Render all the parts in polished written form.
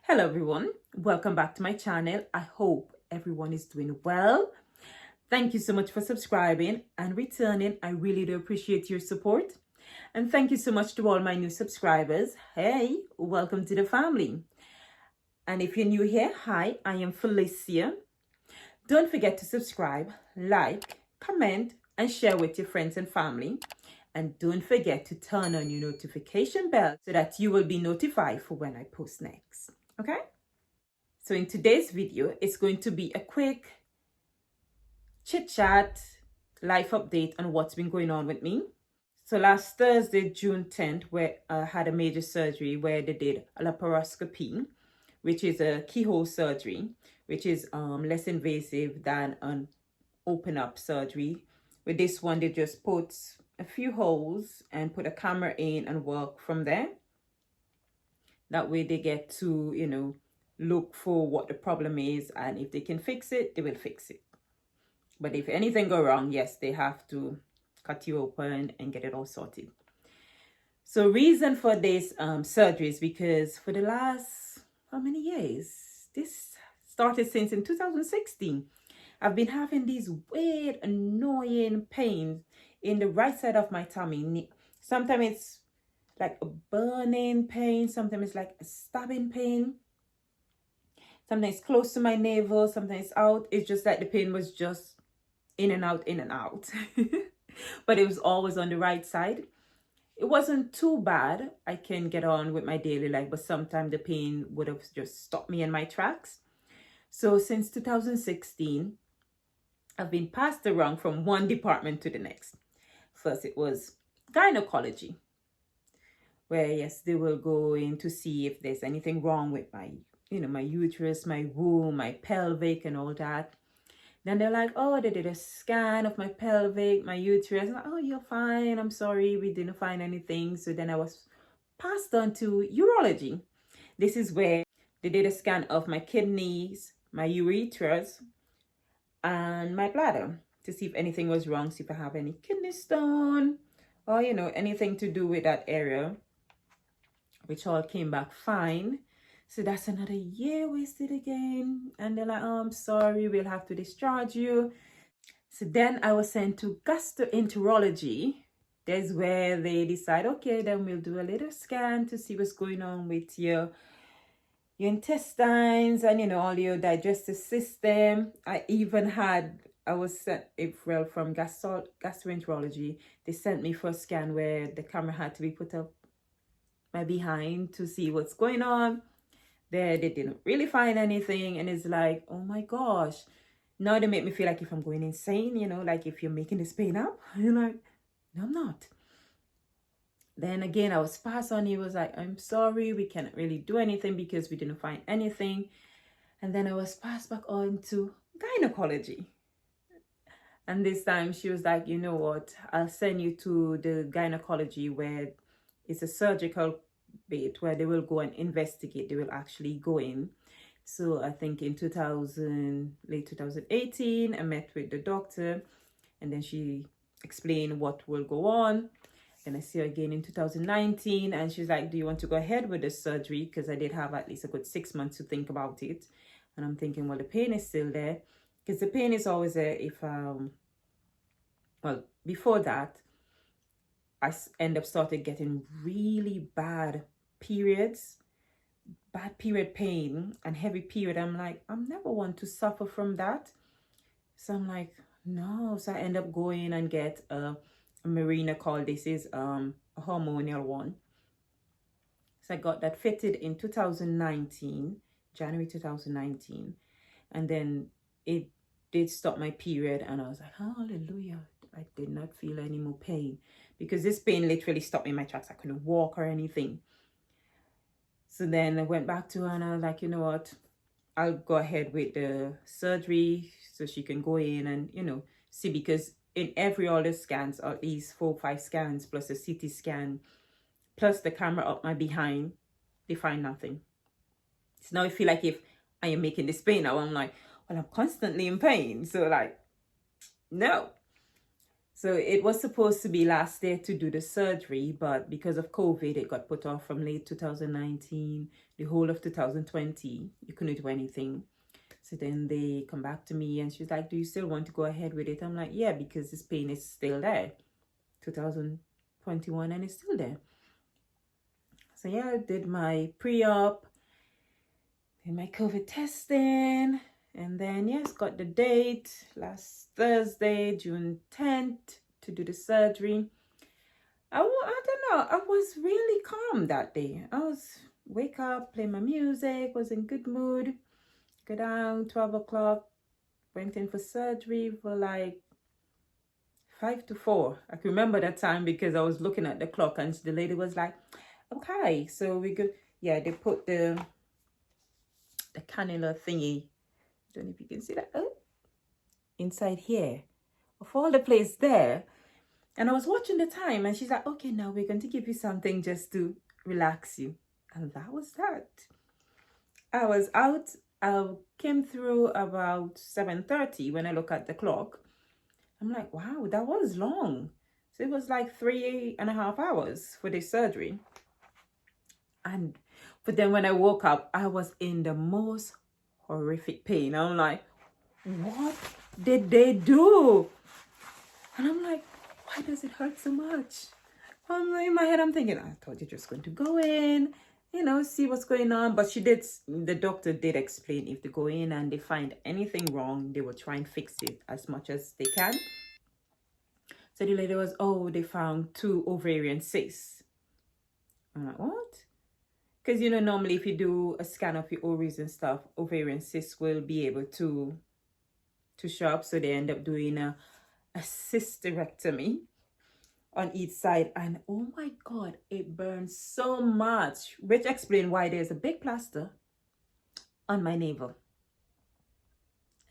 Hello everyone, welcome back to my channel. I hope everyone is doing well. Thank you so much for subscribing and returning. I really do appreciate your support. And thank you so much to all my new subscribers. Hey, welcome to the family. And if you're new here, hi, I am Felicia. Don't forget to subscribe, like, comment, and share with your friends and family. And don't forget to turn on your notification bell so that you will be notified for when I post next. Okay? So in today's video, it's going to be a quick chit chat, life update on what's been going on with me. So last Thursday, June 10th, where I had a major surgery where they did a laparoscopy, which is a keyhole surgery, which is less invasive than an open up surgery. With this one, they just put a few holes and put a camera in and work from there. That way they get to, look for what the problem is, and if they can fix it, they will fix it. But if anything go wrong, yes, they have to cut you open and get it all sorted. So reason for this surgery is because for the last, how many years? This started since in 2016. I've been having these weird, annoying pains in the right side of my tummy. Sometimes it's like a burning pain, sometimes it's like a stabbing pain, sometimes it's close to my navel, sometimes it's out. It's just like the pain was just in and out but it was always on the right side. It wasn't too bad. I can get on with my daily life, but sometimes the pain would have just stopped me in my tracks. So since 2016, I've been passed around from one department to the next. First it was gynecology, where yes, they will go in to see if there's anything wrong with my uterus, my womb, my pelvic and all that. Then they're like, oh, they did a scan of my pelvic, my uterus. I'm like, oh, you're fine. I'm sorry, we didn't find anything. So then I was passed on to urology. This is where they did a scan of my kidneys, my ureters, and my bladder to see if anything was wrong, see if I have any kidney stone or, anything to do with that area, which all came back fine. So that's another year wasted again. And they're like, oh, I'm sorry, we'll have to discharge you. So then I was sent to gastroenterology. There's where they decide, okay, then we'll do a little scan to see what's going on with your intestines and, all your digestive system. I was sent April from gastroenterology. They sent me for a scan where the camera had to be put up my behind to see what's going on. There they didn't really find anything, and it's like, oh my gosh, now they make me feel like if I'm going insane, like if you're making this pain up. You're like, no, I'm not. Then again, I was passed on. He was like, I'm sorry, we cannot really do anything because we didn't find anything. And then I was passed back on to gynecology. And this time she was like, you know what, I'll send you to the gynecology where it's a surgical bit where they will go and investigate. They will actually go in. So I think in late 2018, I met with the doctor, and then she explained what will go on. And I see her again in 2019, and she's like, do you want to go ahead with the surgery? Because I did have at least a good 6 months to think about it. And I'm thinking, well, the pain is still there, because the pain is always there if before that I end up started getting really bad periods, bad period pain and heavy period. I'm like, I'm never one to suffer from that. So I'm like, no. So I end up going and get a Mirena call. This is a hormonal one. So I got that fitted in 2019, January 2019. And then it did stop my period, and I was like, hallelujah. I did not feel any more pain, because this pain literally stopped me in my tracks. I couldn't walk or anything. So then I went back to her and I was like, you know what, I'll go ahead with the surgery so she can go in and, see, because in every other scans, at least 4 or 5 scans, plus a CT scan, plus the camera up my behind, they find nothing. So now I feel like if I am making this pain now, I'm like, well, I'm constantly in pain. So like, no. So it was supposed to be last day to do the surgery, but because of COVID, it got put off from late 2019, the whole of 2020. You couldn't do anything. So then they come back to me and she's like, do you still want to go ahead with it? I'm like, yeah, because this pain is still there. 2021 and it's still there. So yeah, I did my pre-op, did my COVID testing, and then yes, got the date last Thursday, June 10th, to do the surgery. I don't know, I was really calm that day. I was wake up, play my music, was in good mood, go down 12 o'clock, went in for surgery for like 5 to 4. I can remember that time because I was looking at the clock and the lady was like, okay, so we go. Yeah, they put the cannula thingy, I don't know if you can see that, inside here, of all the place there. And I was watching the time and she's like, okay, now we're going to give you something just to relax you. And that was that. I was out. I came through about 7:30 when I look at the clock. I'm like, wow, that was long. So it was like 3.5 hours for this surgery. But then when I woke up, I was in the most horrific pain. I'm like, what did they do? And I'm like, why does it hurt so much? In my head, I'm thinking, I thought you're just going to go in, see what's going on. But the doctor did explain, if they go in and they find anything wrong, they will try and fix it as much as they can. So the lady was, they found 2 ovarian cysts. I'm like, what? Because, normally if you do a scan of your ovaries and stuff, ovarian cysts will be able to show up. So they end up doing a cysterectomy on each side. And oh my God, it burns so much, which explains why there's a big plaster on my navel.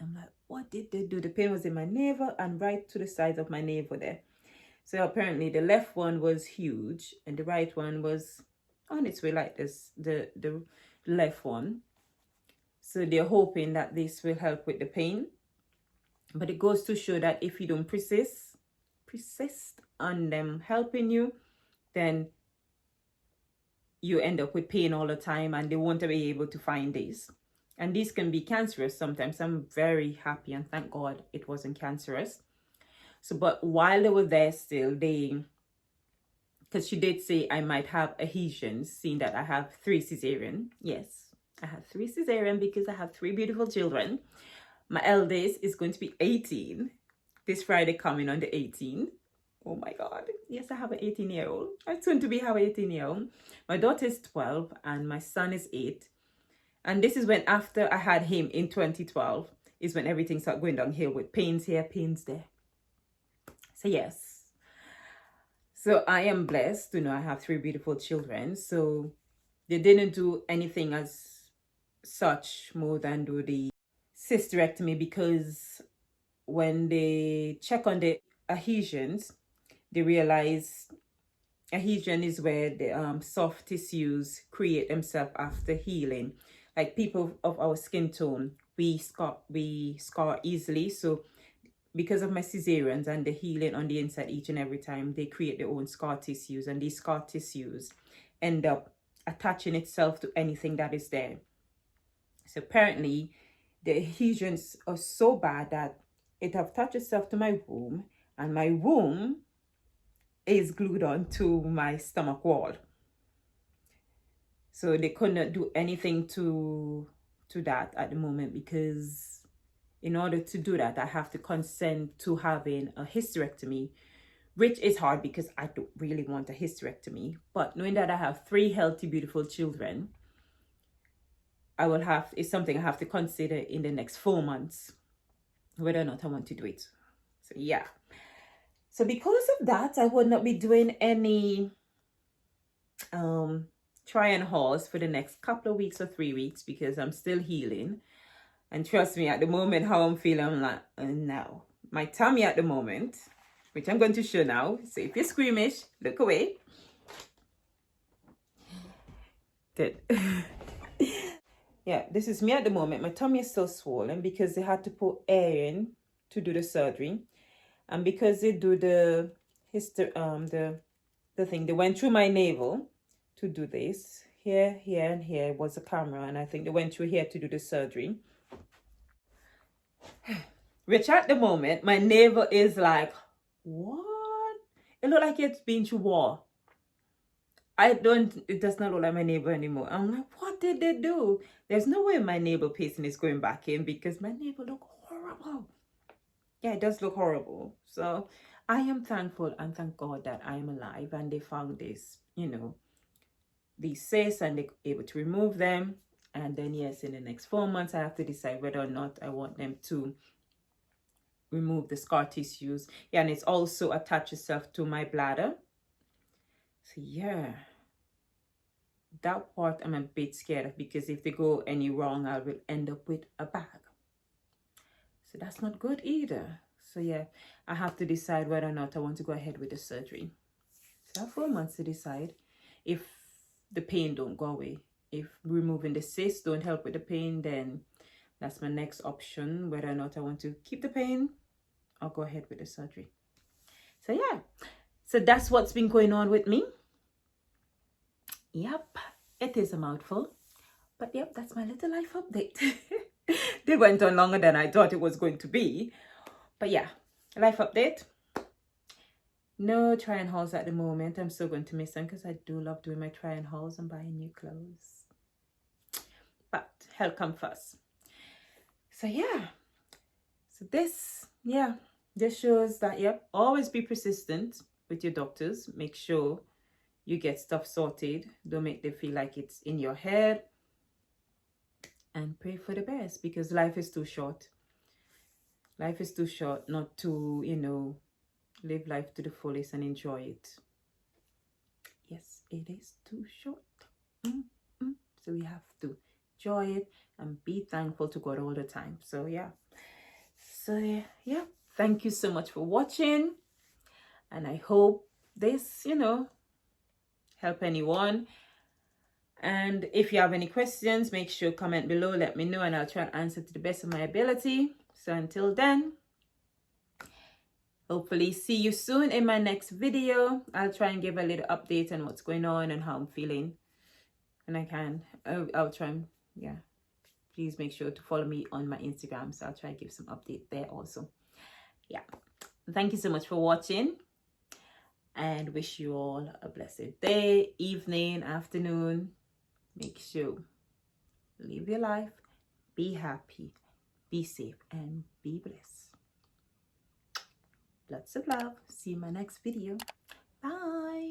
I'm like, what did they do? The pain was in my navel and right to the sides of my navel there. So apparently the left one was huge and the right one was on its way like this, the left one. So they're hoping that this will help with the pain. But it goes to show that if you don't persist on them helping you, then you end up with pain all the time and they won't be able to find these. And these can be cancerous sometimes. I'm very happy and thank God it wasn't cancerous. So, but while they were there still, because she did say I might have adhesions, seeing that I have 3 cesarean. Yes, I have 3 cesarean because I have 3 beautiful children. My eldest is going to be 18 this Friday coming on the 18th. Oh my God. Yes, I have an 18-year-old. I soon to be have an 18-year-old. My daughter is 12 and my son is 8. And this is when, after I had him in 2012, is when everything started going downhill with pains here, pains there. So yes. So I am blessed to know I have 3 beautiful children. So they didn't do anything as such more than do the cysterectomy, because when they check on the adhesions, they realize adhesion is where the soft tissues create themselves after healing. Like people of our skin tone, we scar easily. So because of my cesareans and the healing on the inside each and every time, they create their own scar tissues, and these scar tissues end up attaching itself to anything that is there. So apparently the adhesions are so bad that it have attached itself to my womb, and my womb is glued on to my stomach wall. So they could not do anything to that at the moment, because in order to do that, I have to consent to having a hysterectomy, which is hard because I don't really want a hysterectomy. But knowing that I have 3 healthy, beautiful children, it's something I have to consider in the next 4 months, whether or not I want to do it. So yeah. So because of that, I will not be doing any try and hauls for the next couple of weeks or 3 weeks, because I'm still healing. And trust me, at the moment, how I'm feeling, I'm like, no. My tummy at the moment, which I'm going to show now. So if you're squeamish, look away. Good. Yeah, this is me at the moment. My tummy is still swollen because they had to put air in to do the surgery. And because they do the thing, they went through my navel to do this. Here, here, and here was a camera, and I think they went through here to do the surgery. Which at the moment, my navel is like, what? It looked like it's been through war. It does not look like my navel anymore. I'm like, what did they do? There's no way my navel piercing is going back in because my navel look horrible. Yeah, it does look horrible. So I am thankful and thank God that I am alive and they found this, you know, these cysts, and they're able to remove them. And then yes, in the next 4 months, I have to decide whether or not I want them to remove the scar tissues. Yeah, and it's also attached itself to my bladder. So yeah, that part I'm a bit scared of, because if they go any wrong, I will end up with a bag. So that's not good either. So yeah, I have to decide whether or not I want to go ahead with the surgery. So I have 4 months to decide. If the pain don't go away, if removing the cyst don't help with the pain, then that's my next option, whether or not I want to keep the pain or go ahead with the surgery. So yeah, so that's what's been going on with me. Yep, it is a mouthful, but yep, that's my little life update. They went on longer than I thought it was going to be, but yeah, life update. No try-on hauls at the moment. I'm still going to miss them because I do love doing my try-on hauls and buying new clothes, but health comes first. So yeah, so this shows that, yep, always be persistent with your doctors. Make sure you get stuff sorted. Don't make them feel like it's in your head. And pray for the best, because life is too short. Life is too short not to, you know, live life to the fullest and enjoy it. Yes, it is too short. So we have to enjoy it and be thankful to God all the time. So yeah. So yeah, thank you so much for watching. And I hope this, you know, help anyone. And if you have any questions, make sure comment below, let me know, and I'll try and answer to the best of my ability. So until then, hopefully see you soon in my next video. I'll try and give a little update on what's going on and how I'm feeling. And I can, I'll try and, yeah. Please make sure to follow me on my Instagram. So I'll try and give some update there also. Yeah. Thank you so much for watching. And wish you all a blessed day, evening, afternoon. Make sure live your life, be happy, be safe, and be blessed. Lots of love. See you in my next video. Bye.